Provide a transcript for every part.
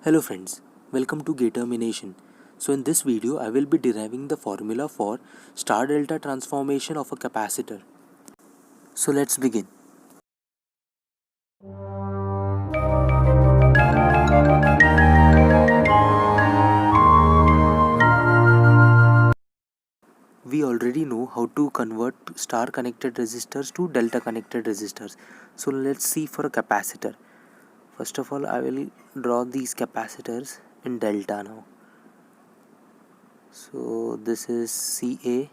Hello friends, welcome to Gatermination. So in this video I will be deriving the formula for star delta transformation of a capacitor. So let's begin. We already know how to convert star connected resistors to delta connected resistors. So let's see for a capacitor. First of all I will draw these capacitors in delta now. So this is CA,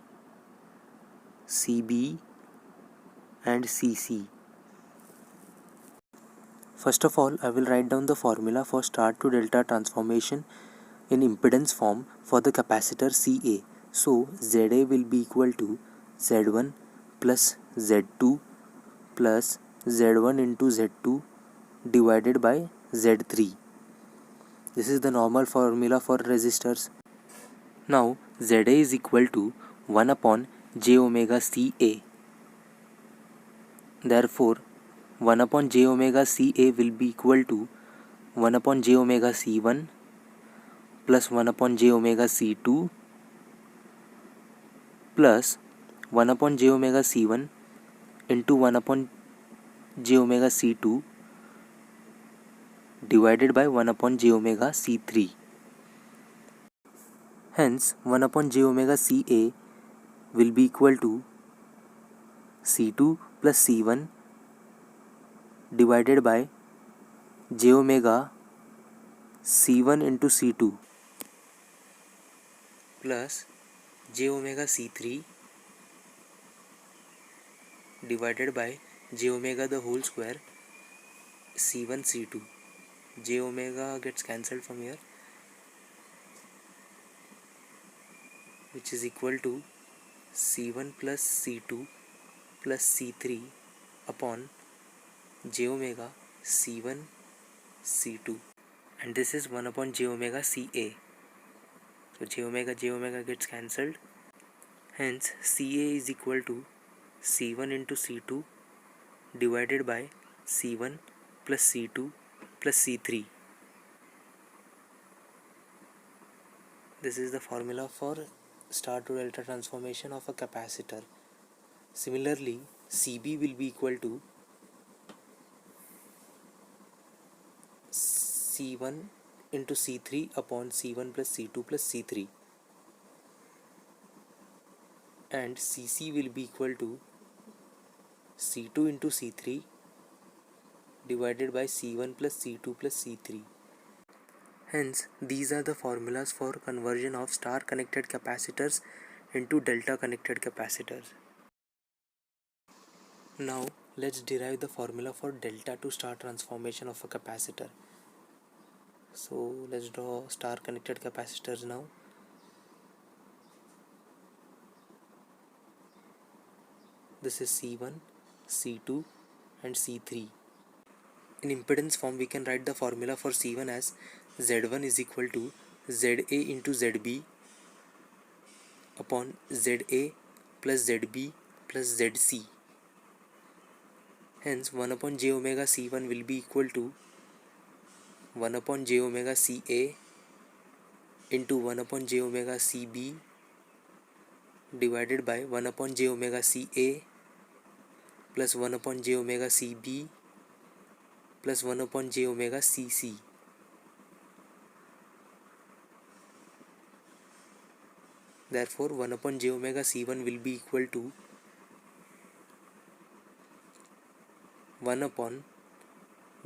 CB and CC. First of all, I will write down the formula for star to delta transformation in impedance form for the capacitor CA. So, ZA will be equal to Z1 plus Z2 plus Z1 into Z2 divided by Z3. This is the normal formula for resistors. Now, ZA is equal to 1 upon j omega CA. Therefore, 1 upon j omega CA will be equal to 1 upon j omega C1 plus 1 upon j omega C2 plus 1 upon j omega C1 into 1 upon j omega C2 divided by 1 upon j omega C3. Hence, 1 upon j omega Ca will be equal to C2 plus C1 divided by j omega C1 into C2 plus j omega C3 divided by j omega the whole square C1 C2. J omega gets cancelled from here, which is equal to C1 plus C2 plus C3 upon j omega C1 C2, and this is 1 upon j omega Ca. So j omega gets cancelled. Hence Ca is equal to C1 into C2 divided by C1 plus C2 plus C3. This is the formula for star to delta transformation of a capacitor. Similarly, Cb will be equal to C1 into C3 upon C1 plus C2 plus C3, and Cc will be equal to C2 into C3 divided by C1 plus C2 plus C3. Hence, these are the formulas for conversion of star connected capacitors into delta connected capacitors. Now, let's derive the formula for delta to star transformation of a capacitor. So, let's draw star connected capacitors now. This is C1, C2 and C3. In impedance form, we can write the formula for C1 as Z1 is equal to ZA into ZB upon ZA plus ZB plus ZC. Hence, 1 upon j omega C1 will be equal to 1 upon j omega Ca into 1 upon j omega Cb divided by 1 upon j omega Ca plus 1 upon j omega Cb plus 1 upon j omega Cc. Therefore, 1 upon j omega C1 will be equal to 1 upon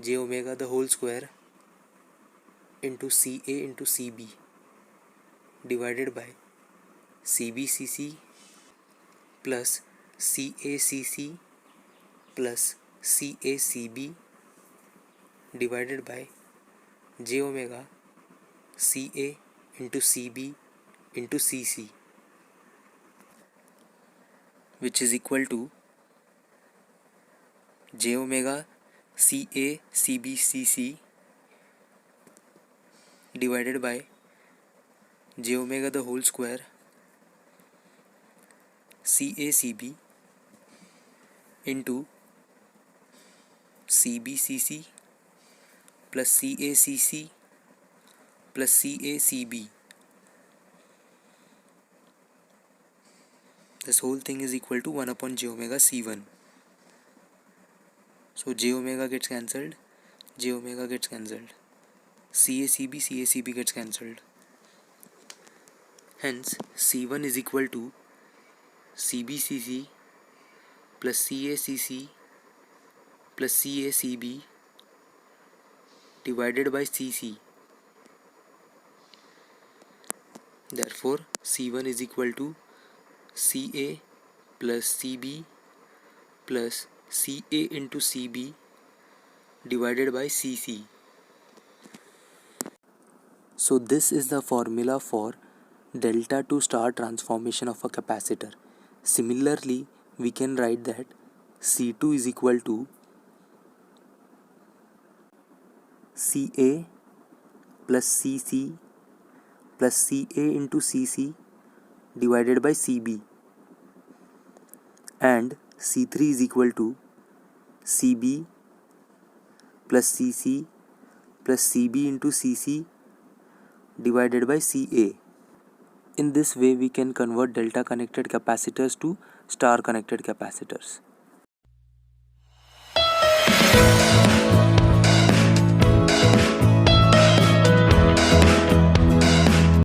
j omega the whole square into Ca into Cb divided by Cbcc plus Cacc plus Cacb divided by j omega Ca into Cb into Cc, which is equal to j omega Ca Cb Cc divided by j omega the whole square Cacb into Cbcc plus Cacc plus CACB. This whole thing is equal to 1 upon j omega C1. So j omega gets cancelled, j omega gets cancelled. CACB gets cancelled. Hence C1 is equal to CBCC plus CACC plus CACB divided by CC. Therefore C1 is equal to CA plus CB plus CA into CB divided by CC. So this is the formula for delta to star transformation of a capacitor. Similarly, we can write that C2 is equal to CA plus CC plus CA into CC divided by CB, and C3 is equal to CB plus CC plus CB into CC divided by CA. In this way, we can convert delta connected capacitors to star connected capacitors.